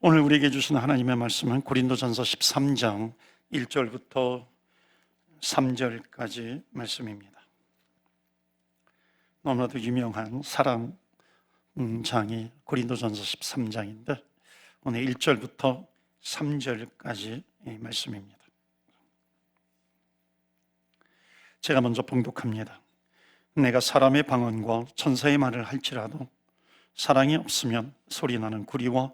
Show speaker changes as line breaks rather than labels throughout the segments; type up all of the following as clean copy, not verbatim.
오늘 우리에게 주신 하나님의 말씀은 고린도전서 13장 1절부터 3절까지 말씀입니다. 너무나도 유명한 사랑장이 고린도전서 13장인데 오늘 1절부터 3절까지 말씀입니다. 제가 먼저 봉독합니다. 내가 사람의 방언과 천사의 말을 할지라도 사랑이 없으면 소리나는 구리와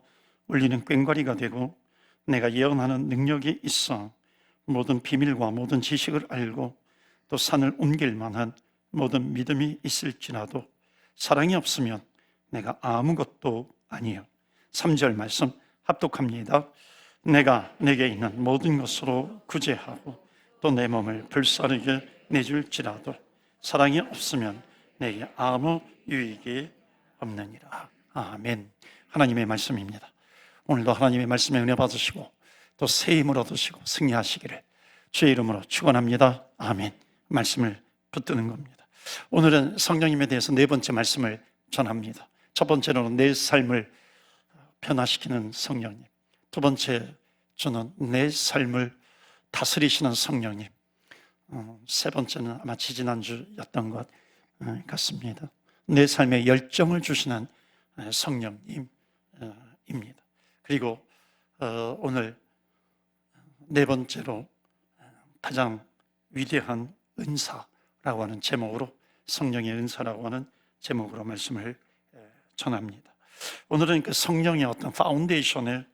울리는 꽹과리가 되고, 내가 예언하는 능력이 있어 모든 비밀과 모든 지식을 알고 또 산을 옮길 만한 모든 믿음이 있을지라도 사랑이 없으면 내가 아무것도 아니에요. 3절 말씀 합독합니다. 내가 내게 있는 모든 것으로 구제하고 또 내 몸을 불사르게 내줄지라도 사랑이 없으면 내게 아무 유익이 없느니라. 아멘. 하나님의 말씀입니다. 오늘도 하나님의 말씀에 은혜 받으시고 또 새 힘을 얻으시고 승리하시기를 주의 이름으로 축원합니다. 아멘. 말씀을 붙드는 겁니다. 오늘은 성령님에 대해서 네 번째 말씀을 전합니다. 첫 번째로는 내 삶을 변화시키는 성령님, 두 번째 저는 내 삶을 다스리시는 성령님, 세 번째는 아마 지지난주였던 것 같습니다. 내 삶에 열정을 주시는 성령님입니다. 그리고 오늘 네 번째로 가장 위대한 은사라고 하는 제목으로, 성령의 은사라고 하는 제목으로 말씀을 전합니다. 오늘은 그 성령의 어떤 파운데이션이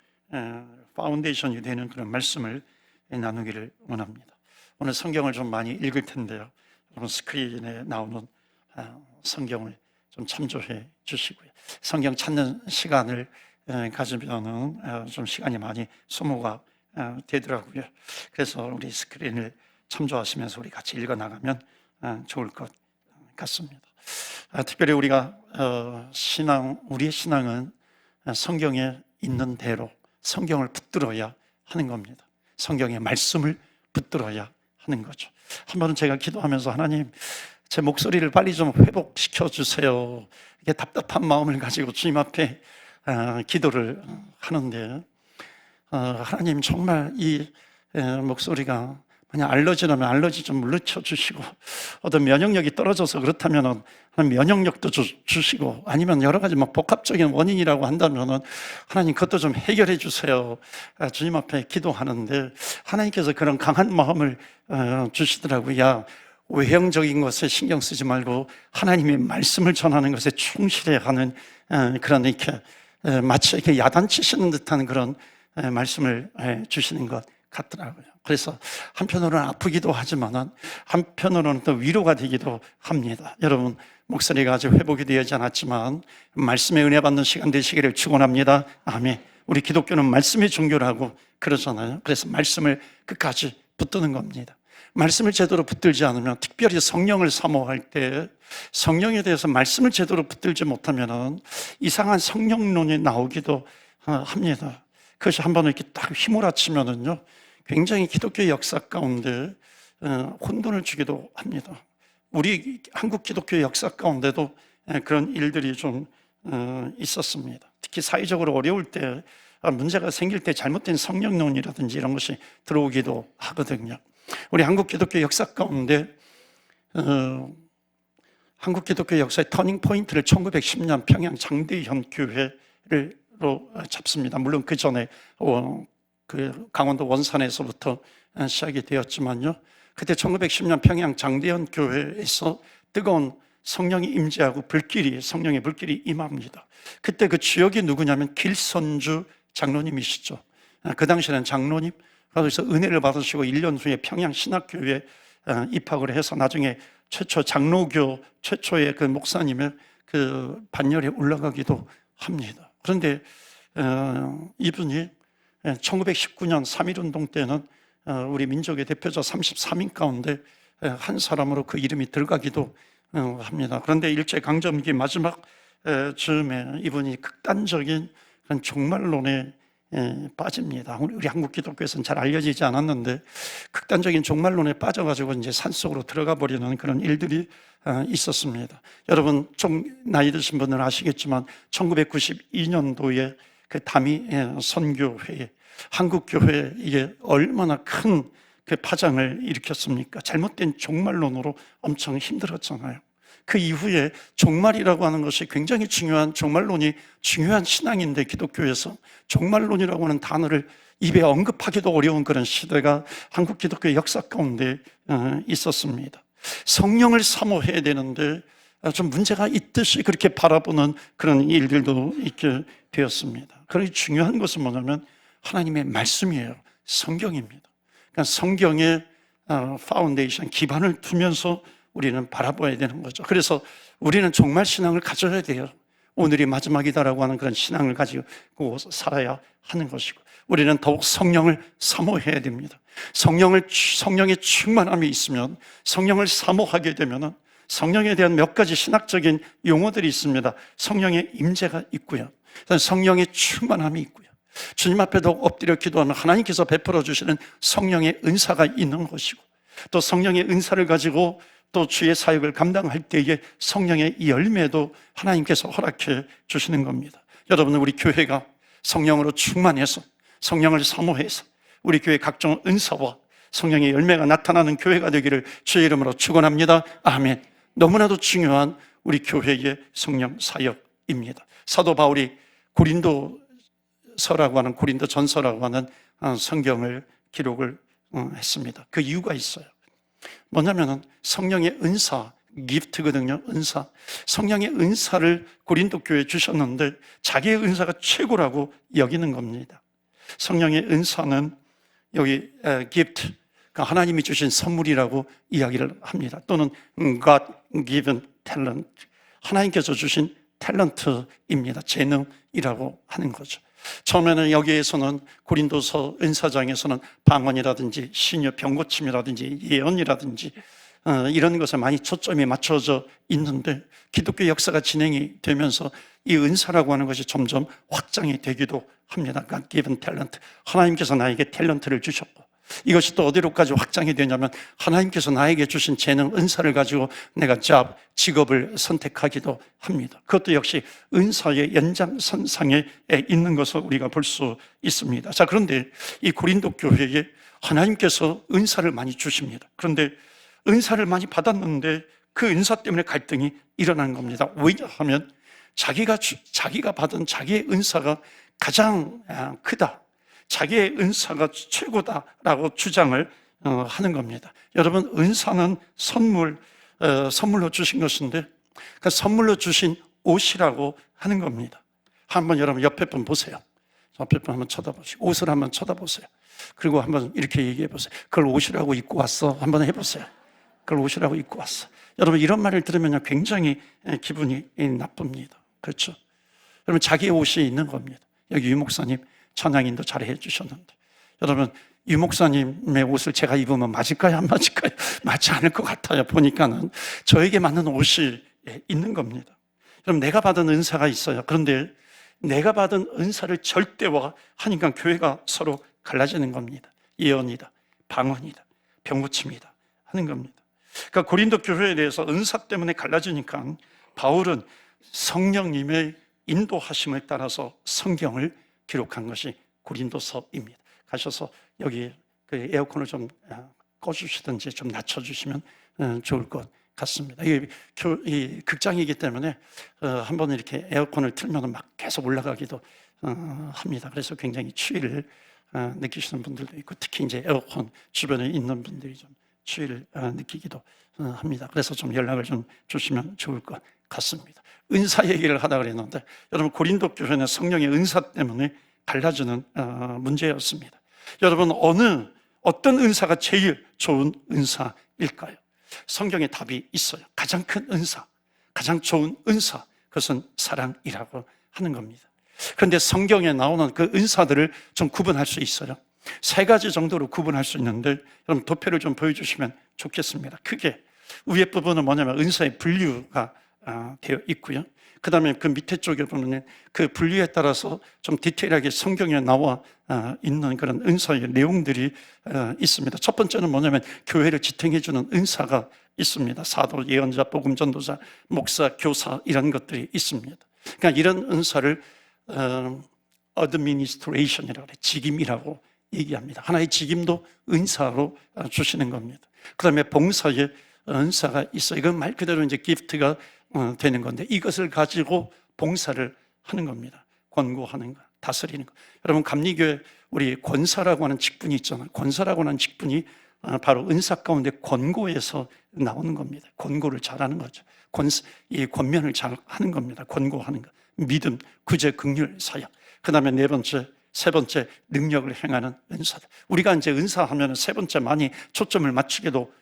되는 그런 말씀을 나누기를 원합니다. 오늘 성경을 좀 많이 읽을 텐데요, 여러분 스크린에 나오는 성경을 좀 참조해 주시고요. 성경 찾는 시간을 가지면은 좀 시간이 많이 소모가 되더라고요. 그래서 우리 스크린을 참조하시면서 우리 같이 읽어 나가면 좋을 것 같습니다. 특별히 우리가 우리의 신앙은 성경에 있는 대로 성경을 붙들어야 하는 겁니다. 성경의 말씀을 붙들어야 하는 거죠. 한 번은 제가 기도하면서 하나님, 제 목소리를 빨리 좀 회복시켜 주세요. 이게 답답한 마음을 가지고 주님 앞에 기도를 하는데, 하나님 정말 이 목소리가 만약 알러지라면 알러지 좀 물리쳐 주시고, 어떤 면역력이 떨어져서 그렇다면 면역력도 주시고, 아니면 여러 가지 복합적인 원인이라고 한다면 하나님 그것도 좀 해결해 주세요. 주님 앞에 기도하는데 하나님께서 그런 강한 마음을 주시더라고요. 야, 외형적인 것에 신경 쓰지 말고 하나님의 말씀을 전하는 것에 충실해야 하는 그런, 이렇게 마치 이렇게 야단치시는 듯한 그런 말씀을 주시는 것 같더라고요. 그래서 한편으로는 아프기도 하지만 한편으로는 또 위로가 되기도 합니다. 여러분, 목소리가 아직 회복이 되지 않았지만 말씀에 은혜 받는 시간 되시기를 축원합니다. 아멘. 우리 기독교는 말씀의 종교라고 그러잖아요. 그래서 말씀을 끝까지 붙드는 겁니다. 말씀을 제대로 붙들지 않으면, 특별히 성령을 사모할 때 성령에 대해서 말씀을 제대로 붙들지 못하면 이상한 성령론이 나오기도 합니다. 그것이 한번 이렇게 딱 휘몰아치면은요, 굉장히 기독교 역사 가운데 혼돈을 주기도 합니다. 우리 한국 기독교 역사 가운데도 그런 일들이 좀 있었습니다. 특히 사회적으로 어려울 때, 문제가 생길 때 잘못된 성령론이라든지 이런 것이 들어오기도 하거든요. 우리 한국 기독교 역사 가운데 한국 기독교 역사의 터닝 포인트를 1910년 평양 장대현 교회로 잡습니다. 물론 그 전에 그 강원도 원산에서부터 시작이 되었지만요, 그때 1910년 평양 장대현 교회에서 뜨거운 성령이 임재하고 성령의 불길이 임합니다. 그때 그 주역이 누구냐면 길선주 장로님이시죠. 그 당시에는 장로님, 거기서 은혜를 받으시고 1년 후에 평양 신학교에 입학을 해서 나중에 장로교 최초의 그 목사님의 그 반열에 올라가기도 합니다. 그런데 이분이 1919년 3.1운동 때는 우리 민족의 대표자 33인 가운데 한 사람으로 그 이름이 들어가기도 합니다. 그런데 일제강점기 마지막 즈음에 이분이 극단적인 그런 종말론에 빠집니다. 우리 한국 기독교에서는 잘 알려지지 않았는데 극단적인 종말론에 빠져가지고 이제 산속으로 들어가 버리는 그런 일들이 있었습니다. 여러분 좀 나이 드신 분들은 아시겠지만 1992년도에 그 다미 선교회에, 한국 교회에 이게 얼마나 큰 그 파장을 일으켰습니까? 잘못된 종말론으로 엄청 힘들었잖아요. 그 이후에 종말이라고 하는 것이 굉장히 중요한, 종말론이 중요한 신앙인데, 기독교에서 종말론이라고 하는 단어를 입에 언급하기도 어려운 그런 시대가 한국 기독교의 역사 가운데 있었습니다. 성령을 사모해야 되는데 좀 문제가 있듯이 그렇게 바라보는 그런 일들도 있게 되었습니다. 그러니 중요한 것은 뭐냐면 하나님의 말씀이에요. 성경입니다. 그러니까 성경의 파운데이션, 기반을 두면서 우리는 바라봐야 되는 거죠. 그래서 우리는 종말 신앙을 가져야 돼요. 오늘이 마지막이다라고 하는 그런 신앙을 가지고 살아야 하는 것이고, 우리는 더욱 성령을 사모해야 됩니다. 성령의 충만함이 있으면, 성령을 사모하게 되면 성령에 대한 몇 가지 신학적인 용어들이 있습니다. 성령의 임재가 있고요, 성령의 충만함이 있고요, 주님 앞에도 엎드려 기도하면 하나님께서 베풀어 주시는 성령의 은사가 있는 것이고, 또 성령의 은사를 가지고 또 주의 사역을 감당할 때에 성령의 열매도 하나님께서 허락해 주시는 겁니다. 여러분, 우리 교회가 성령으로 충만해서, 성령을 사모해서 우리 교회 각종 은사와 성령의 열매가 나타나는 교회가 되기를 주의 이름으로 축원합니다. 아멘. 너무나도 중요한 우리 교회의 성령 사역입니다. 사도 바울이 고린도서라고 하는, 고린도전서라고 하는 성경을 기록을 했습니다. 그 이유가 있어요. 뭐냐면은 성령의 은사, 기프트거든요. 은사. 성령의 은사를 고린도 교회에 주셨는데 자기의 은사가 최고라고 여기는 겁니다. 성령의 은사는 여기 기프트, 하나님이 주신 선물이라고 이야기를 합니다. 또는 God given talent, 하나님께서 주신 탤런트입니다. 재능이라고 하는 거죠. 처음에는 여기에서는 고린도서 은사장에서는 방언이라든지 신유 병고침이라든지 예언이라든지 이런 것에 많이 초점이 맞춰져 있는데, 기독교 역사가 진행이 되면서 이 은사라고 하는 것이 점점 확장이 되기도 합니다. God given talent, 하나님께서 나에게 탤런트를 주셨고, 이것이 또 어디로까지 확장이 되냐면 하나님께서 나에게 주신 재능, 은사를 가지고 내가 직업을 선택하기도 합니다. 그것도 역시 은사의 연장선상에 있는 것을 우리가 볼 수 있습니다. 자, 그런데 이 고린도 교회에 하나님께서 은사를 많이 주십니다. 그런데 은사를 많이 받았는데 그 은사 때문에 갈등이 일어난 겁니다. 왜냐하면 자기가 받은 자기의 은사가 가장 크다, 자기의 은사가 최고다라고 주장을 하는 겁니다. 여러분, 은사는 선물로 주신 것인데 그 선물로 주신 옷이라고 하는 겁니다. 한번 여러분 옆에 분 보세요. 옆에 분 한번 쳐다보시고 옷을 한번 쳐다보세요. 그리고 한번 이렇게 얘기해 보세요. 그걸 옷이라고 입고 왔어. 한번 해보세요. 그걸 옷이라고 입고 왔어. 여러분, 이런 말을 들으면 굉장히 기분이 나쁩니다. 그렇죠? 여러분, 자기의 옷이 있는 겁니다. 여기 유 목사님 찬양인도 잘 해주셨는데, 여러분, 유 목사님의 옷을 제가 입으면 맞을까요? 안 맞을까요? 맞지 않을 것 같아요. 보니까는 저에게 맞는 옷이 있는 겁니다. 그럼 내가 받은 은사가 있어요. 그런데 내가 받은 은사를 절대화하니까 교회가 서로 갈라지는 겁니다. 예언이다, 방언이다, 병고침이다 하는 겁니다. 그러니까 고린도 교회에 대해서 은사 때문에 갈라지니까 바울은 성령님의 인도하심을 따라서 성경을 기록한 것이 고린도서입니다. 가셔서 여기 그 에어컨을 좀 꺼주시든지 좀 낮춰주시면 좋을 것 같습니다. 이 극장이기 때문에 한번 이렇게 에어컨을 틀면 막 계속 올라가기도 합니다. 그래서 굉장히 추위를 느끼시는 분들도 있고, 특히 이제 에어컨 주변에 있는 분들이 좀 추위를 느끼기도 합니다. 그래서 좀 연락을 좀 주시면 좋을 것 같습니다. 은사 얘기를 하다 그랬는데, 여러분, 고린도 교회는 성령의 은사 때문에 갈라지는 문제였습니다. 여러분, 어떤 은사가 제일 좋은 은사일까요? 성경에 답이 있어요. 가장 큰 은사, 가장 좋은 은사, 그것은 사랑이라고 하는 겁니다. 그런데 성경에 나오는 그 은사들을 좀 구분할 수 있어요. 3가지 정도로 구분할 수 있는데, 여러분 도표를 좀 보여주시면 좋겠습니다. 크게 위에 부분은 뭐냐면 은사의 분류가 되어 있고요. 그 다음에 그 밑에 쪽에 보면 그 분류에 따라서 좀 디테일하게 성경에 나와 있는 그런 은사의 내용들이 있습니다. 첫 번째는 뭐냐면 교회를 지탱해주는 은사가 있습니다. 사도, 예언자, 복음 전도자, 목사, 교사, 이런 것들이 있습니다. 그러니까 이런 은사를 administration이라고 그래. 직임이라고 얘기합니다. 하나의 직임도 은사로 주시는 겁니다. 그 다음에 봉사의 은사가 있어요. 이건 말 그대로 이제 기프트가 되는 건데, 이것을 가지고 봉사를 하는 겁니다. 권고하는 거, 다스리는 거. 여러분, 감리교회 우리 권사라고 하는 직분이 있잖아요. 권사라고 하는 직분이 바로 은사 가운데 권고에서 나오는 겁니다. 권고를 잘하는 거죠. 이 권면을 잘 하는 겁니다. 권고하는 거. 믿음, 구제, 긍휼, 사역. 그 다음에 세 번째, 능력을 행하는 은사다. 우리가 이제 은사하면 세 번째 많이 초점을 맞추기도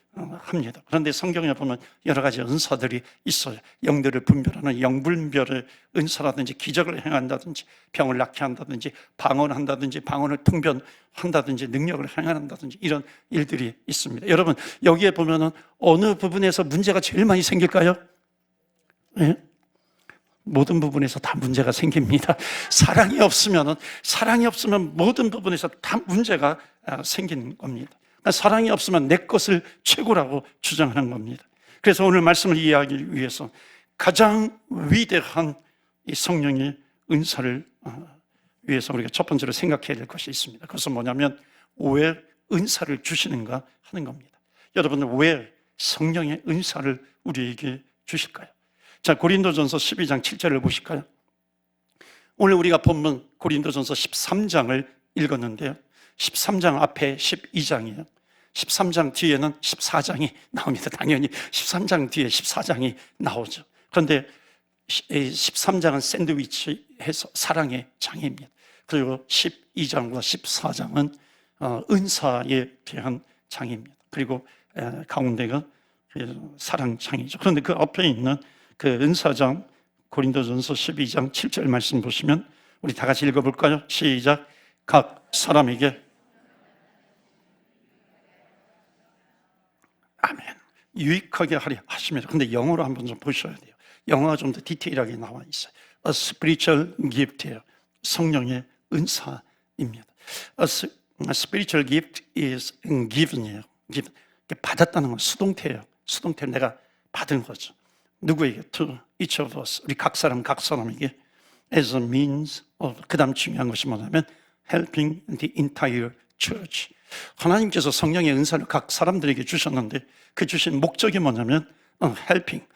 합니다. 그런데 성경에 보면 여러 가지 은사들이 있어요. 영들을 분별하는 영분별의 은사라든지, 기적을 행한다든지, 병을 낫게 한다든지, 방언한다든지, 방언을 통변한다든지, 능력을 행한다든지, 이런 일들이 있습니다. 여러분, 여기에 보면은 어느 부분에서 문제가 제일 많이 생길까요? 네? 모든 부분에서 다 문제가 생깁니다. 사랑이 없으면 모든 부분에서 다 문제가 생기는 겁니다. 사랑이 없으면 내 것을 최고라고 주장하는 겁니다. 그래서 오늘 말씀을 이해하기 위해서 가장 위대한 이 성령의 은사를 위해서 우리가 첫 번째로 생각해야 될 것이 있습니다. 그것은 뭐냐면, 왜 은사를 주시는가 하는 겁니다. 여러분, 왜 성령의 은사를 우리에게 주실까요? 자, 고린도전서 12장 7절을 보실까요? 오늘 우리가 본문 고린도전서 13장을 읽었는데요, 13장 앞에 12장이에요. 13장 뒤에는 14장이 나옵니다. 당연히 13장 뒤에 14장이 나오죠. 그런데 13장은 샌드위치해서 사랑의 장입니다. 그리고 12장과 14장은 은사에 대한 장입니다. 그리고 가운데가 사랑 장이죠. 그런데 그 앞에 있는 그 은사장, 고린도전서 12장 7절 말씀 보시면 우리 다 같이 읽어볼까요? 시작. 각 사람에게, 아멘, 유익하게 하려 하십니다. 근데 영어로 한번 좀 보셔야 돼요. 영어가 좀 더 디테일하게 나와 있어요. A spiritual gift예요. 성령의 은사입니다. A spiritual gift is given이에요. given. 받았다는 건 수동태예요. 수동태, 내가 받은 거죠. 누구에게? To each of us. 우리 각 사람에게 as a means of, 그 다음 중요한 것이 뭐냐면 helping the entire church. 하나님께서 성령의 은사를 각 사람들에게 주셨는데 그 주신 목적이 뭐냐면 helping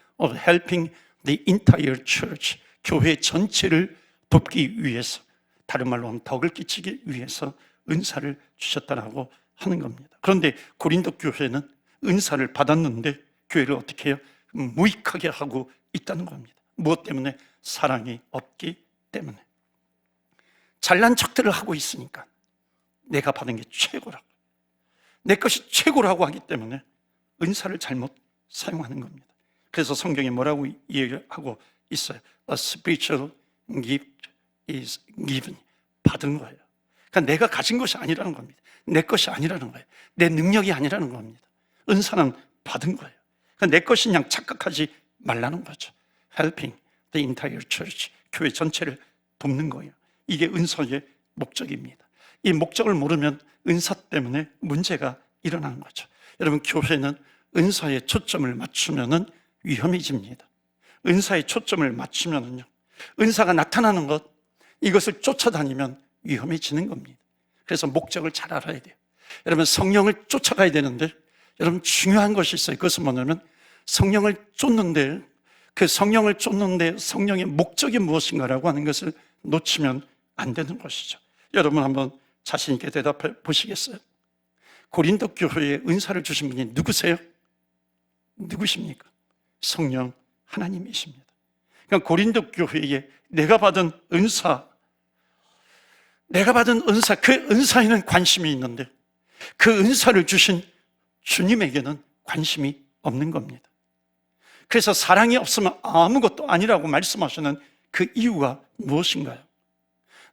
the entire church. 교회 전체를 돕기 위해서, 다른 말로 하면 덕을 끼치기 위해서 은사를 주셨다라고 하는 겁니다. 그런데 고린도 교회는 은사를 받았는데 교회를 어떻게 해요? 무익하게 하고 있다는 겁니다. 무엇 때문에? 사랑이 없기 때문에. 잘난 척들을 하고 있으니까, 내가 받은 게 최고라고, 내 것이 최고라고 하기 때문에 은사를 잘못 사용하는 겁니다. 그래서 성경에 뭐라고 얘기하고 있어요? A spiritual gift is given. 받은 거예요. 그러니까 내가 가진 것이 아니라는 겁니다. 내 것이 아니라는 거예요. 내 능력이 아니라는 겁니다. 은사는 받은 거예요. 그러니까 내 것인 양 착각하지 말라는 거죠. Helping the entire church. 교회 전체를 돕는 거예요. 이게 은사의 목적입니다. 이 목적을 모르면 은사 때문에 문제가 일어나는 거죠. 여러분, 교회는 은사에 초점을 맞추면은 위험해집니다. 은사에 초점을 맞추면은요, 은사가 나타나는 것, 이것을 쫓아다니면 위험해지는 겁니다. 그래서 목적을 잘 알아야 돼요. 여러분, 성령을 쫓아가야 되는데, 여러분, 중요한 것이 있어요. 그것은 뭐냐면 성령을 쫓는데, 그 성령을 쫓는데 성령의 목적이 무엇인가라고 하는 것을 놓치면 안 되는 것이죠. 여러분, 한번 자신 있게 대답해 보시겠어요? 고린도 교회에 은사를 주신 분이 누구세요? 누구십니까? 성령 하나님이십니다. 그러니까 고린도 교회에 내가 받은 은사, 그 은사에는 관심이 있는데 그 은사를 주신 주님에게는 관심이 없는 겁니다. 그래서 사랑이 없으면 아무것도 아니라고 말씀하시는 그 이유가 무엇인가요?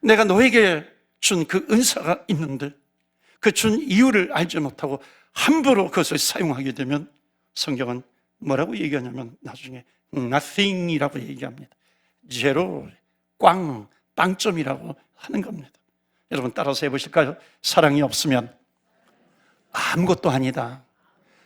내가 너에게 준 그 은사가 있는데 그 준 이유를 알지 못하고 함부로 그것을 사용하게 되면 성경은 뭐라고 얘기하냐면 나중에 nothing이라고 얘기합니다. 제로, 꽝, 빵점이라고 하는 겁니다. 여러분, 따라서 해보실까요? 사랑이 없으면 아무것도 아니다.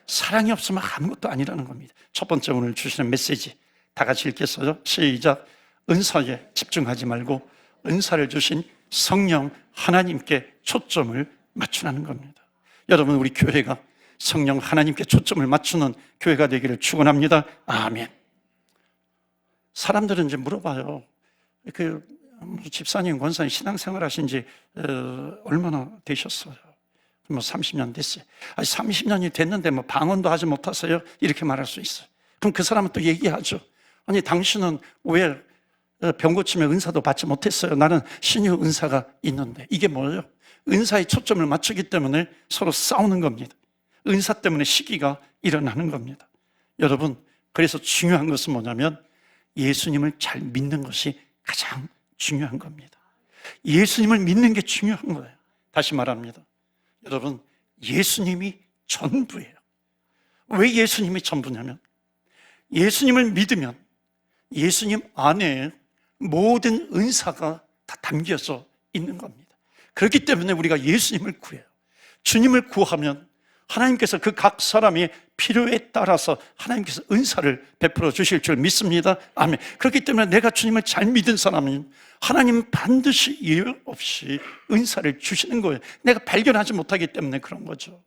사랑이 없으면 아무것도 아니라는 겁니다. 첫 번째, 오늘 주시는 메시지 다 같이 읽겠어요? 시작. 은사에 집중하지 말고 은사를 주신 성령 하나님께 초점을 맞추라는 겁니다. 여러분, 우리 교회가 성령 하나님께 초점을 맞추는 교회가 되기를 축원합니다. 아멘. 사람들은 이제 물어봐요. 집사님, 권사님 신앙생활 하신 지 얼마나 되셨어요? 30년 됐어요. 30년이 됐는데 방언도 하지 못하세요? 이렇게 말할 수 있어요. 그럼 그 사람은 또 얘기하죠. 아니, 당신은 왜 병 고침의 은사도 받지 못했어요? 나는 신유 은사가 있는데. 이게 뭐예요? 은사에 초점을 맞추기 때문에 서로 싸우는 겁니다. 은사 때문에 시기가 일어나는 겁니다. 여러분, 그래서 중요한 것은 뭐냐면 예수님을 잘 믿는 것이 가장 중요한 겁니다. 예수님을 믿는 게 중요한 거예요. 다시 말합니다. 여러분, 예수님이 전부예요. 왜 예수님이 전부냐면 예수님을 믿으면 예수님 안에 모든 은사가 다 담겨져 있는 겁니다. 그렇기 때문에 우리가 예수님을 구해요. 주님을 구하면 하나님께서 그 각 사람의 필요에 따라서 하나님께서 은사를 베풀어 주실 줄 믿습니다. 아멘. 그렇기 때문에 내가 주님을 잘 믿은 사람은 하나님은 반드시 이유 없이 은사를 주시는 거예요. 내가 발견하지 못하기 때문에 그런 거죠.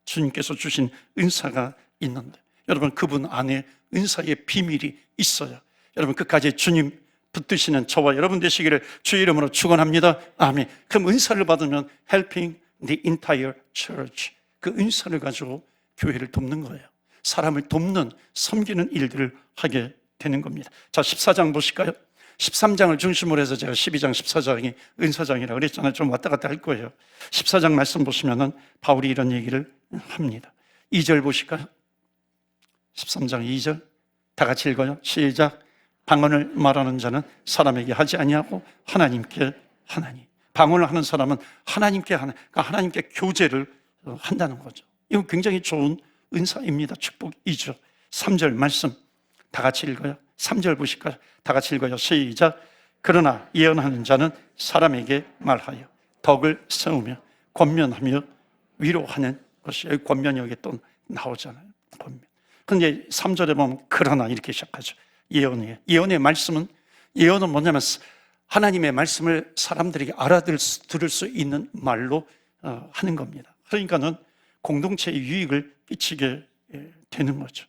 주님께서 주신 은사가 있는데 여러분, 그분 안에 은사의 비밀이 있어요. 여러분, 끝까지 주님 붙드시는 저와 여러분 되시기를 주의 이름으로 축원합니다. 아멘. 그럼 은사를 받으면 helping the entire church, 그 은사를 가지고 교회를 돕는 거예요. 사람을 돕는, 섬기는 일들을 하게 되는 겁니다. 자, 14장 보실까요? 13장을 중심으로 해서 제가 12장, 14장이 은사장이라고 그랬잖아요. 좀 왔다 갔다 할 거예요. 14장 말씀 보시면은 바울이 이런 얘기를 합니다. 2절 보실까요? 13장 2절 다 같이 읽어요. 시작. 방언을 말하는 자는 사람에게 하지 아니하고 하나님께 하나니. 방언을 하는 사람은 하나님께 하나, 그러니까 하나님께 교제를 한다는 거죠. 이건 굉장히 좋은 은사입니다. 축복이죠. 3절 말씀 다 같이 읽어요. 3절 보실까요? 다 같이 읽어요. 시작. 그러나 예언하는 자는 사람에게 말하여 덕을 세우며 권면하며 위로하는 것이, 여기 권면이 여기 또 나오잖아요. 권면. 근데 3절에 보면 그러나 이렇게 시작하죠. 예언이에요. 예언의 말씀은, 예언은 뭐냐면 하나님의 말씀을 사람들에게 알아들을 수 있는 말로 하는 겁니다. 그러니까는 공동체의 유익을 끼치게 되는 거죠.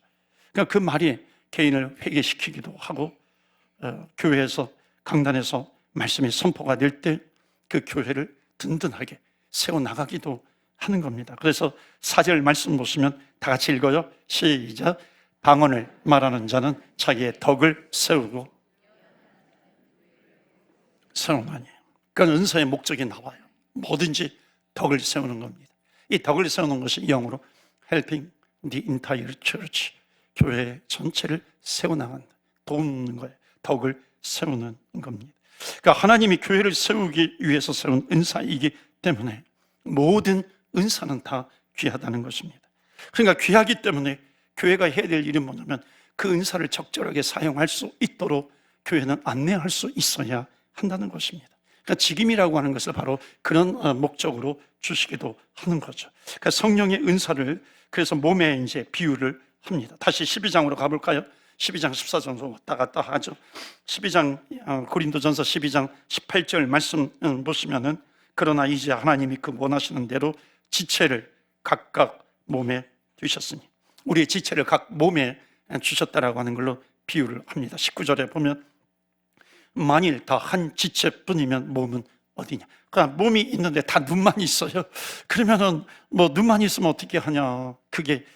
그러니까 그 말이 개인을 회개시키기도 하고 교회에서, 강단에서 말씀이 선포가 될 때 그 교회를 든든하게 세워나가기도 하는 겁니다. 그래서 4절 말씀 보시면 다 같이 읽어요. 시작. 방언을 말하는 자는 자기의 덕을 세우고 세우나니. 그러니까 은사의 목적이 나와요. 뭐든지 덕을 세우는 겁니다. 이 덕을 세우는 것이 영어로 helping the entire church, 교회 전체를 세워나간다, 돕는 거예요. 덕을 세우는 겁니다. 그러니까 하나님이 교회를 세우기 위해서 세운 은사이기 때문에 모든 은사는 다 귀하다는 것입니다. 그러니까 귀하기 때문에 교회가 해야 될 일은 뭐냐면 그 은사를 적절하게 사용할 수 있도록 교회는 안내할 수 있어야 한다는 것입니다. 그러니까 직임이라고 하는 것을 바로 그런 목적으로 주시기도 하는 거죠. 그러니까 성령의 은사를 그래서 몸에 이제 비유를 합니다. 다시 12장으로 가볼까요? 12장 14장으로 왔다 갔다 하죠. 12장 고린도전서 12장 18절 말씀 보시면은 그러나 이제 하나님이 그 원하시는 대로 지체를 각각 몸에 두셨으니, 우리의 지체를 각 몸에 주셨다라고 하는 걸로 비유를 합니다. 19절에 보면 만일 다 한 지체뿐이면 몸은 어디냐. 그러니까 몸이 있는데 다 눈만 있어요. 그러면은 뭐 눈만 있으면 어떻게 하냐. 그게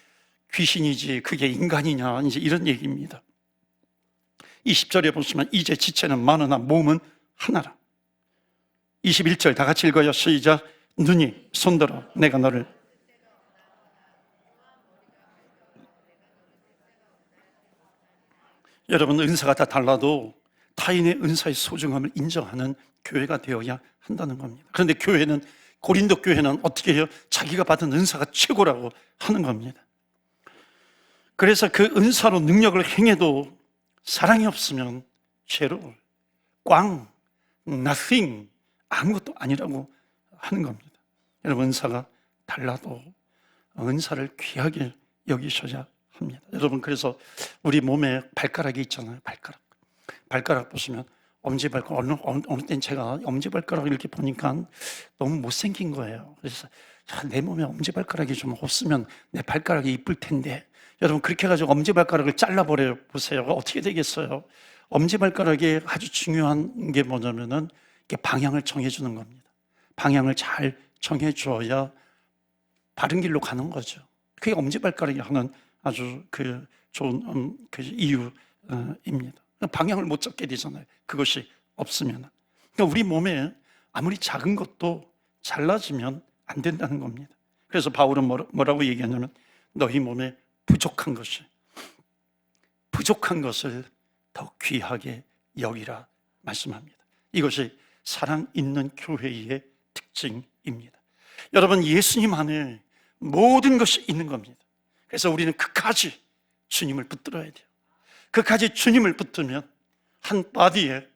귀신이지 그게 인간이냐, 이제 이런 얘기입니다. 20절에 보시면 이제 지체는 많으나 몸은 하나라. 21절 다 같이 읽어요. 시작. 눈이 손들어 내가 너를. 여러분, 은사가 다 달라도 타인의 은사의 소중함을 인정하는 교회가 되어야 한다는 겁니다. 그런데 교회는, 고린도 교회는 어떻게 해요? 자기가 받은 은사가 최고라고 하는 겁니다. 그래서 그 은사로 능력을 행해도 사랑이 없으면 제로, 꽝, nothing, 아무것도 아니라고 하는 겁니다. 여러분, 은사가 달라도 은사를 귀하게 여기셔야 합니다. 여러분, 그래서 우리 몸에 발가락이 있잖아요. 발가락 보시면 엄지발가락, 어느 땐 제가 엄지발가락을 이렇게 보니까 너무 못생긴 거예요. 그래서 내 몸에 엄지발가락이 좀 없으면 내 발가락이 이쁠 텐데, 여러분 그렇게 해가지고 엄지발가락을 잘라버려 보세요. 어떻게 되겠어요? 엄지발가락이 아주 중요한 게 뭐냐면은 이게 방향을 정해주는 겁니다. 방향을 잘 정해줘야 바른 길로 가는 거죠. 그게 엄지발가락이 하는 아주 좋은 그 이유입니다. 방향을 못 잡게 되잖아요. 그것이 없으면. 그러니까 우리 몸에 아무리 작은 것도 잘라지면 안 된다는 겁니다. 그래서 바울은 뭐라고 얘기하냐면 너희 몸에 부족한 것을 더 귀하게 여기라 말씀합니다. 이것이 사랑 있는 교회의 특징입니다. 여러분, 예수님 안에 모든 것이 있는 겁니다. 그래서 우리는 끝까지 주님을 붙들어야 돼요. 끝까지 주님을 붙들면 한 바디에,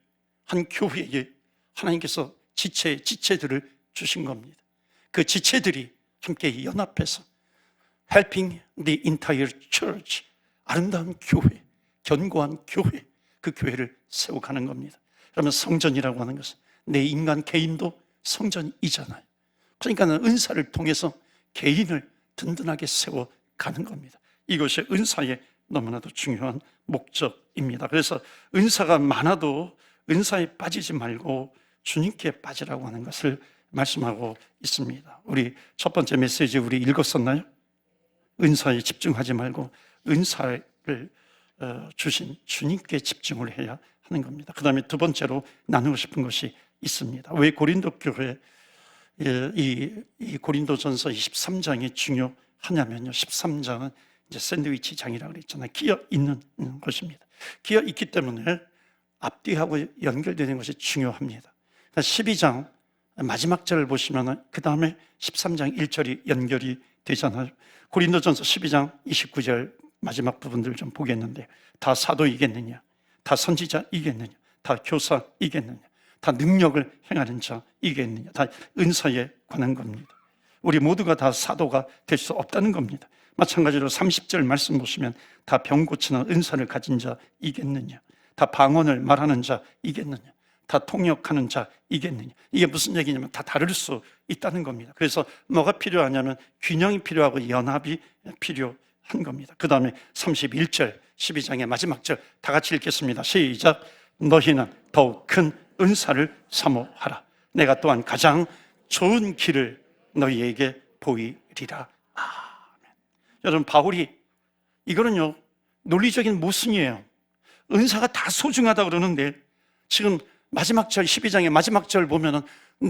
한 교회에 하나님께서 지체들을 주신 겁니다. 그 지체들이 함께 연합해서 helping the entire church, 아름다운 교회, 견고한 교회, 그 교회를 세워가는 겁니다. 그러면 성전이라고 하는 것은 내 인간 개인도 성전이잖아요. 그러니까 은사를 통해서 개인을 든든하게 세워가는 겁니다. 이것이 은사의 너무나도 중요한 목적입니다. 그래서 은사가 많아도 은사에 빠지지 말고 주님께 빠지라고 하는 것을 말씀하고 있습니다. 우리 첫 번째 메시지 우리 읽었었나요? 은사에 집중하지 말고 은사를 주신 주님께 집중을 해야 하는 겁니다. 그 다음에 두 번째로 나누고 싶은 것이 있습니다. 왜 고린도 교회 이 고린도전서 13장이 중요하냐면요, 13장은 이제 샌드위치 장이라고 그랬잖아요. 끼어 있는 것입니다. 끼어 있기 때문에 앞뒤하고 연결되는 것이 중요합니다. 12장 마지막 절을 보시면 그 다음에 13장 1절이 연결이 되잖아요. 고린도전서 12장 29절 마지막 부분들 좀 보겠는데, 다 사도이겠느냐, 다 선지자이겠느냐, 다 교사이겠느냐, 다 능력을 행하는 자이겠느냐, 다 은사에 관한 겁니다. 우리 모두가 다 사도가 될 수 없다는 겁니다. 마찬가지로 30절 말씀 보시면 다 병 고치는 은사를 가진 자이겠느냐, 다 방언을 말하는 자이겠느냐, 다 통역하는 자이겠느냐. 이게 무슨 얘기냐면 다 다를 수 있다는 겁니다. 그래서 뭐가 필요하냐면 균형이 필요하고 연합이 필요한 겁니다. 그 다음에 31절 12장의 마지막 절 다 같이 읽겠습니다. 시작. 너희는 더욱 큰 은사를 사모하라. 내가 또한 가장 좋은 길을 너희에게 보이리라. 아멘. 여러분, 바울이 이거는요 논리적인 모순이에요. 은사가 다 소중하다 그러는데 지금 마지막 절 12장의 마지막 절 보면은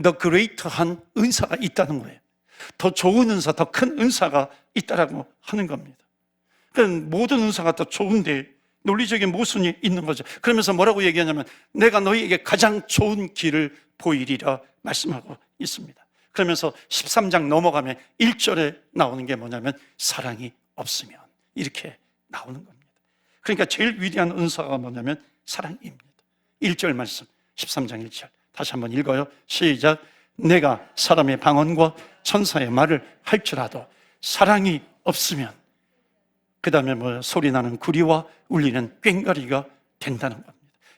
더 그레이터한 은사가 있다는 거예요. 더 좋은 은사, 더 큰 은사가 있다라고 하는 겁니다. 그러니까 모든 은사가 더 좋은데 논리적인 모순이 있는 거죠. 그러면서 뭐라고 얘기하냐면 내가 너희에게 가장 좋은 길을 보이리라 말씀하고 있습니다. 그러면서 13장 넘어가면 1절에 나오는 게 뭐냐면 사랑이 없으면, 이렇게 나오는 겁니다. 그러니까 제일 위대한 은사가 뭐냐면 사랑입니다. 1절 말씀 13장 1절 다시 한번 읽어요. 시작. 내가 사람의 방언과 천사의 말을 할 줄라도 사랑이 없으면, 그 다음에 소리나는 구리와 울리는 꽹과리가 된다는 겁니다.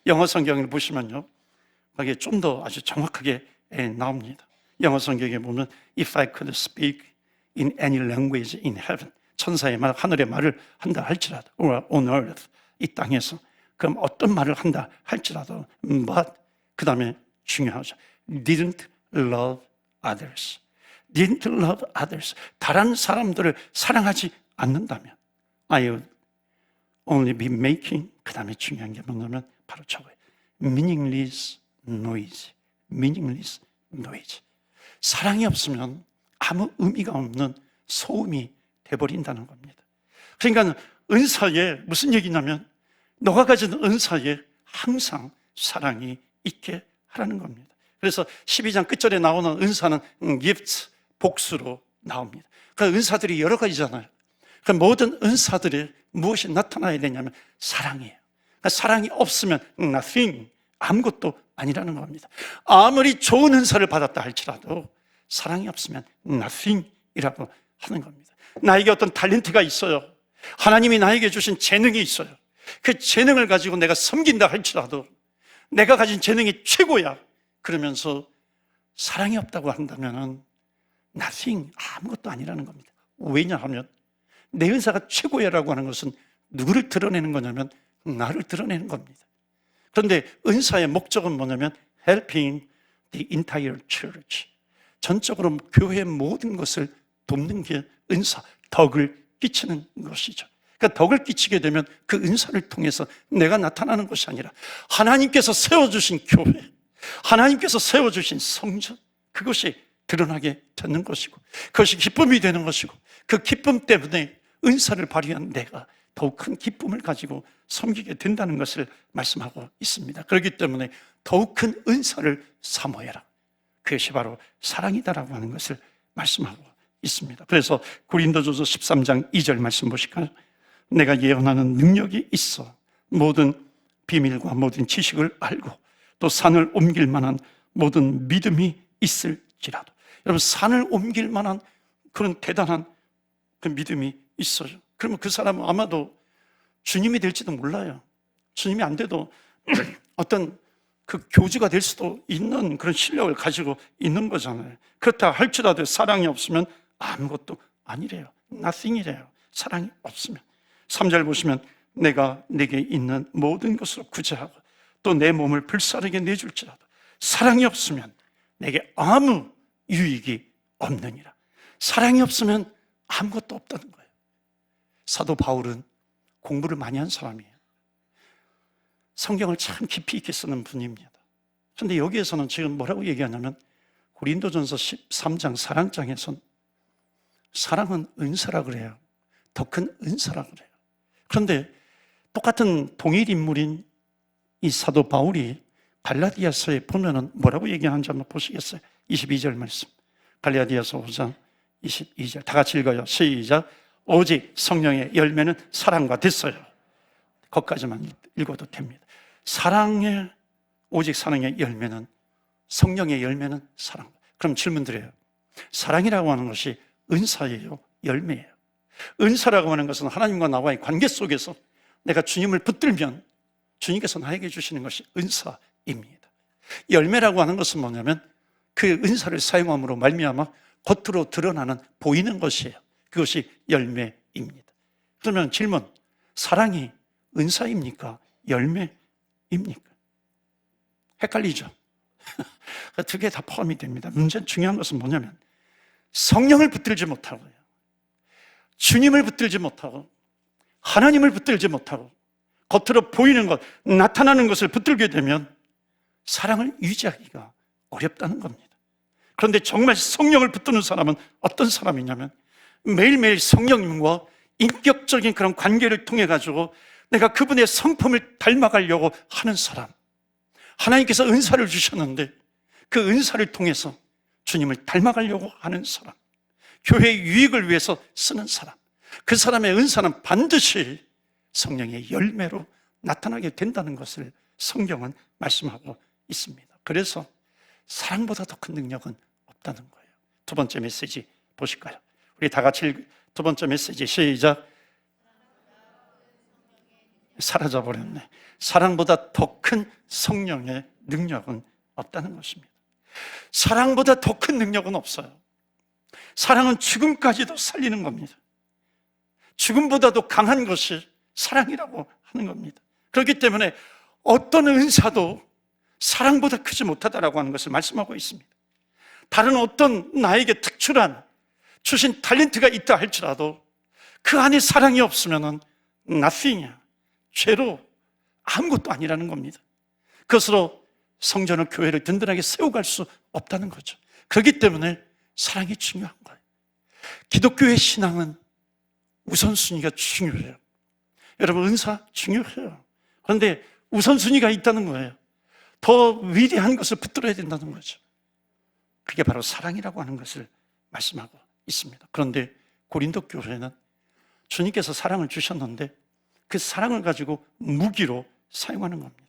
영어 성경을 보시면요 거기에 좀 더 아주 정확하게 나옵니다. 영어 성경에 보면 If I could speak in any language in heaven, 천사의 말, 하늘의 말을 한다 할지라도, or on earth, 이 땅에서, 그럼 어떤 말을 한다 할지라도, but 그 다음에 중요하죠. didn't love others. didn't love others. 다른 사람들을 사랑하지 않는다면 I would only be making, 그 다음에 중요한 게 뭐냐면 바로 저거예요. meaningless noise. meaningless noise. 사랑이 없으면 아무 의미가 없는 소음이 돼버린다는 겁니다. 그러니까 은사에 무슨 얘기냐면 너가 가진 은사에 항상 사랑이 있게 하라는 겁니다. 그래서 12장 끝절에 나오는 은사는 gifts, 복수로 나옵니다. 그 은사들이 여러 가지잖아요. 그 모든 은사들이 무엇이 나타나야 되냐면 사랑이에요. 그러니까 사랑이 없으면 nothing, 아무것도 아니라는 겁니다. 아무리 좋은 은사를 받았다 할지라도 사랑이 없으면 nothing이라고 하는 겁니다. 나에게 어떤 탤런트가 있어요. 하나님이 나에게 주신 재능이 있어요. 그 재능을 가지고 내가 섬긴다 할지라도 내가 가진 재능이 최고야. 그러면서 사랑이 없다고 한다면 nothing, 아무것도 아니라는 겁니다. 왜냐하면 내 은사가 최고야라고 하는 것은 누구를 드러내는 거냐면 나를 드러내는 겁니다. 그런데 은사의 목적은 뭐냐면 helping the entire church, 전적으로 교회의 모든 것을 돕는 게 은사, 덕을 끼치는 것이죠. 그러니까 덕을 끼치게 되면 그 은사를 통해서 내가 나타나는 것이 아니라 하나님께서 세워주신 교회, 하나님께서 세워주신 성전, 그것이 드러나게 되는 것이고 그것이 기쁨이 되는 것이고 그 기쁨 때문에 은사를 발휘한 내가 더욱 큰 기쁨을 가지고 섬기게 된다는 것을 말씀하고 있습니다. 그렇기 때문에 더욱 큰 은사를 사모해라. 그것이 바로 사랑이다라고 하는 것을 말씀하고 있습니다. 그래서 고린도전서 13장 2절 말씀 보실까요? 내가 예언하는 능력이 있어 모든 비밀과 모든 지식을 알고 또 산을 옮길 만한 모든 믿음이 있을지라도, 여러분 산을 옮길 만한 그런 대단한 그 믿음이 있어요. 그러면 그 사람은 아마도 주님이 될지도 몰라요. 주님이 안 돼도 어떤 그 교주가 될 수도 있는 그런 실력을 가지고 있는 거잖아요. 그렇다 할지라도 사랑이 없으면 아무것도 아니래요. nothing이래요. 사랑이 없으면. 3절 보시면 내가 내게 있는 모든 것으로 구제하고 또 내 몸을 불사르게 내줄지라도 사랑이 없으면 내게 아무 유익이 없느니라. 사랑이 없으면 아무것도 없다는 거예요. 사도 바울은 공부를 많이 한 사람이에요. 성경을 참 깊이 있게 쓰는 분입니다. 그런데 여기에서는 지금 뭐라고 얘기하냐면 고린도전서 13장 사랑장에선 사랑은 은사라 그래요. 더 큰 은사라 그래요. 그런데 똑같은 동일 인물인 이 사도 바울이 갈라디아서에 보면은 뭐라고 얘기하는지 한번 보시겠어요? 22절 말씀. 갈라디아서 5장 22절. 다 같이 읽어요. 시작. 오직 성령의 열매는 사랑과 됐어요. 거기까지만 읽어도 됩니다. 사랑의, 오직 사랑의 열매는, 성령의 열매는 사랑. 그럼 질문 드려요. 사랑이라고 하는 것이 은사예요? 열매예요? 은사라고 하는 것은 하나님과 나와의 관계 속에서 내가 주님을 붙들면 주님께서 나에게 주시는 것이 은사입니다. 열매라고 하는 것은 뭐냐면 그 은사를 사용함으로 말미암아 겉으로 드러나는, 보이는 것이에요. 그것이 열매입니다. 그러면 질문, 사랑이 은사입니까? 열매입니까? 헷갈리죠? 두 개 다 포함이 됩니다. 문제는, 중요한 것은 뭐냐면 성령을 붙들지 못하고요, 주님을 붙들지 못하고 하나님을 붙들지 못하고 겉으로 보이는 것, 나타나는 것을 붙들게 되면 사랑을 유지하기가 어렵다는 겁니다. 그런데 정말 성령을 붙드는 사람은 어떤 사람이냐면 매일매일 성령님과 인격적인 그런 관계를 통해 가지고 내가 그분의 성품을 닮아가려고 하는 사람, 하나님께서 은사를 주셨는데 그 은사를 통해서 주님을 닮아가려고 하는 사람, 교회의 유익을 위해서 쓰는 사람, 그 사람의 은사는 반드시 성령의 열매로 나타나게 된다는 것을 성경은 말씀하고 있습니다. 그래서 사랑보다 더 큰 능력은 없다는 거예요. 두 번째 메시지 보실까요? 우리 다 같이 두 번째 메시지 시작. 사라져버렸네. 사랑보다 더 큰 성령의 능력은 없다는 것입니다. 사랑보다 더 큰 능력은 없어요. 사랑은 죽음까지도 살리는 겁니다. 죽음보다도 강한 것이 사랑이라고 하는 겁니다. 그렇기 때문에 어떤 은사도 사랑보다 크지 못하다라고 하는 것을 말씀하고 있습니다. 다른 어떤 나에게 특출한 주신 탤런트가 있다 할지라도 그 안에 사랑이 없으면 nothing이야, 죄로 아무것도 아니라는 겁니다. 그것으로 성전을, 교회를 든든하게 세워갈 수 없다는 거죠. 그렇기 때문에 사랑이 중요한 거예요. 기독교의 신앙은 우선순위가 중요해요. 여러분, 은사 중요해요. 그런데 우선순위가 있다는 거예요. 더 위대한 것을 붙들어야 된다는 거죠. 그게 바로 사랑이라고 하는 것을 말씀하고 있습니다. 그런데 고린도 교회는 주님께서 사랑을 주셨는데 그 사랑을 가지고 무기로 사용하는 겁니다.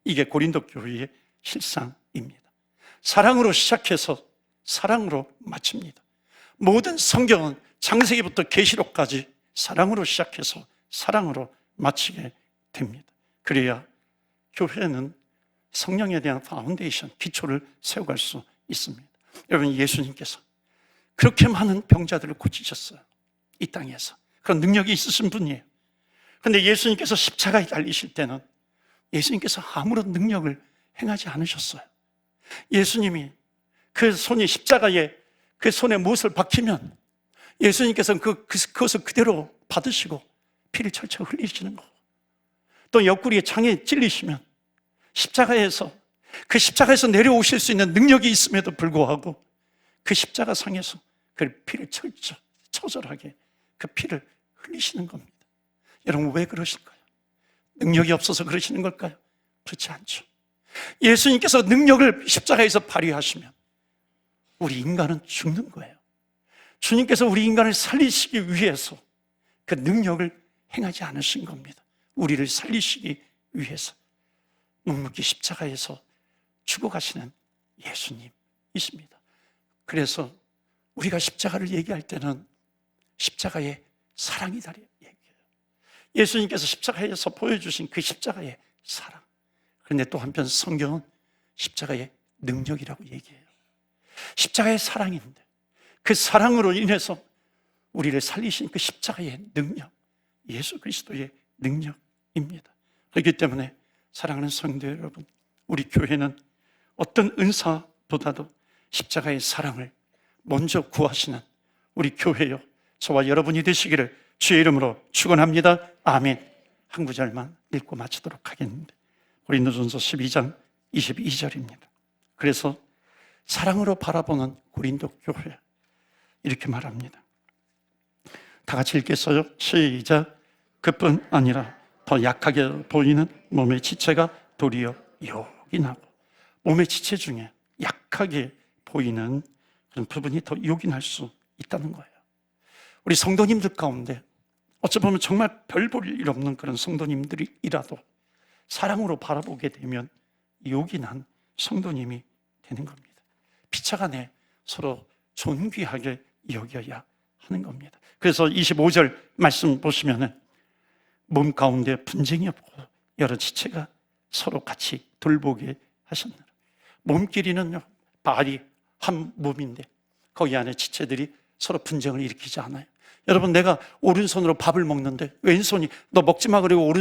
이게 고린도 교회의 실상입니다. 사랑으로 시작해서 사랑으로 마칩니다. 모든 성경은 창세기부터 계시록까지 사랑으로 시작해서 사랑으로 마치게 됩니다. 그래야 교회는 성령에 대한 파운데이션, 기초를 세워갈 수 있습니다. 여러분, 예수님께서 그렇게 많은 병자들을 고치셨어요. 이 땅에서. 그런 능력이 있으신 분이에요. 그런데 예수님께서 십자가에 달리실 때는 예수님께서 아무런 능력을 행하지 않으셨어요. 예수님이 그 손이 십자가에 그 손에 못을 박히면 예수님께서는 그것을 그대로 받으시고 피를 철철 흘리시는 거고, 또 옆구리에 창에 찔리시면 십자가에서 내려오실 수 있는 능력이 있음에도 불구하고 그 십자가 상에서 그 피를 처절하게 그 피를 흘리시는 겁니다. 여러분, 왜 그러실까요? 능력이 없어서 그러시는 걸까요? 그렇지 않죠. 예수님께서 능력을 십자가에서 발휘하시면 우리 인간은 죽는 거예요. 주님께서 우리 인간을 살리시기 위해서 그 능력을 행하지 않으신 겁니다. 우리를 살리시기 위해서 묵묵히 십자가에서 죽어가시는 예수님이십니다. 그래서 우리가 십자가를 얘기할 때는 십자가의 사랑이다 얘기해요. 예수님께서 십자가에서 보여주신 그 십자가의 사랑. 그런데 또 한편 성경은 십자가의 능력이라고 얘기해요. 십자가의 사랑인데 그 사랑으로 인해서 우리를 살리신 그 십자가의 능력, 예수 그리스도의 능력입니다. 그렇기 때문에 사랑하는 성도 여러분, 우리 교회는 어떤 은사보다도 십자가의 사랑을 먼저 구하시는 우리 교회요, 저와 여러분이 되시기를 주의 이름으로 축원합니다. 아멘. 한 구절만 읽고 마치도록 하겠는데, 고린도전서 12장 22절입니다. 그래서 사랑으로 바라보는 고린도 교회, 이렇게 말합니다. 다 같이 읽겠어요? 시작. 그뿐 아니라 더 약하게 보이는 몸의 지체가 도리어 요긴하고, 몸의 지체 중에 약하게 보이는 그런 부분이 더 요긴할 수 있다는 거예요. 우리 성도님들 가운데 어찌 보면 정말 별 볼 일 없는 그런 성도님들이라도 사랑으로 바라보게 되면 요긴한 성도님이 되는 겁니다. 피차간에 서로 존귀하게 여겨야 하는 겁니다. 그래서 25절 말씀 보시면은 몸 가운데 분쟁이 없고 여러 지체가 서로 같이 돌보게 하셨느라. 몸끼리는요, 발이 한 몸인데 거기 안에 지체들이 서로 분쟁을 일으키지 않아요. 여러분, 내가 오른손으로 밥을 먹는데 왼손이 너 먹지 마 그리고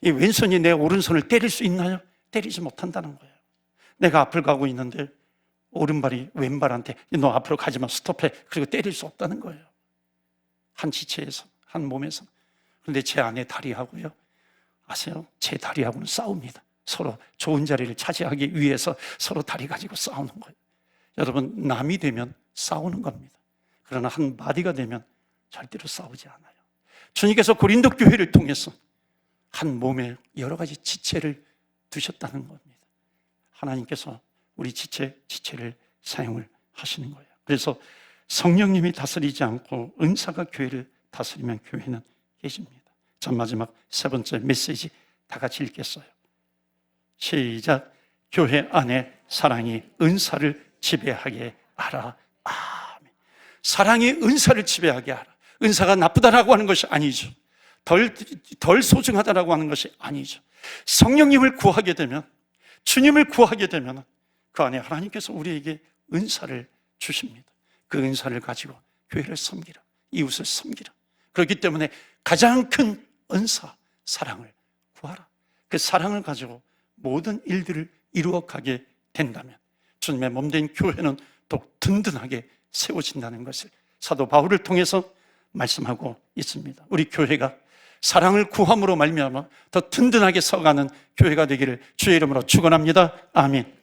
이 왼손이 내 오른손을 때릴 수 있나요? 때리지 못한다는 거예요. 내가 앞을 가고 있는데 오른발이 왼발한테 너 앞으로 가지 마, 스톱해, 그리고 때릴 수 없다는 거예요. 한 지체에서, 한 몸에서. 그런데 제 안에 다리하고요, 아세요? 제 다리하고는 싸웁니다. 서로 좋은 자리를 차지하기 위해서 서로 다리 가지고 싸우는 거예요. 여러분, 남이 되면 싸우는 겁니다. 그러나 한 마디가 되면 절대로 싸우지 않아요. 주님께서 고린도 교회를 통해서 한 몸에 여러 가지 지체를 두셨다는 겁니다. 하나님께서 우리 지체를 사용을 하시는 거예요. 그래서 성령님이 다스리지 않고 은사가 교회를 다스리면 교회는 깨집니다. 자, 마지막 세 번째 메시지 다 같이 읽겠어요. 시작. 교회 안에 사랑이 은사를 지배하게 하라. 아멘. 사랑이 은사를 지배하게 하라. 은사가 나쁘다라고 하는 것이 아니죠. 덜 소중하다라고 하는 것이 아니죠. 성령님을 구하게 되면, 주님을 구하게 되면 그 안에 하나님께서 우리에게 은사를 주십니다. 그 은사를 가지고 교회를 섬기라, 이웃을 섬기라. 그렇기 때문에 가장 큰 은사, 사랑을 구하라. 그 사랑을 가지고 모든 일들을 이루어가게 된다면 주님의 몸된 교회는 더욱 든든하게 세워진다는 것을 사도 바울을 통해서 말씀하고 있습니다. 우리 교회가 사랑을 구함으로 말미암아 더 든든하게 서가는 교회가 되기를 주의 이름으로 축원합니다. 아멘.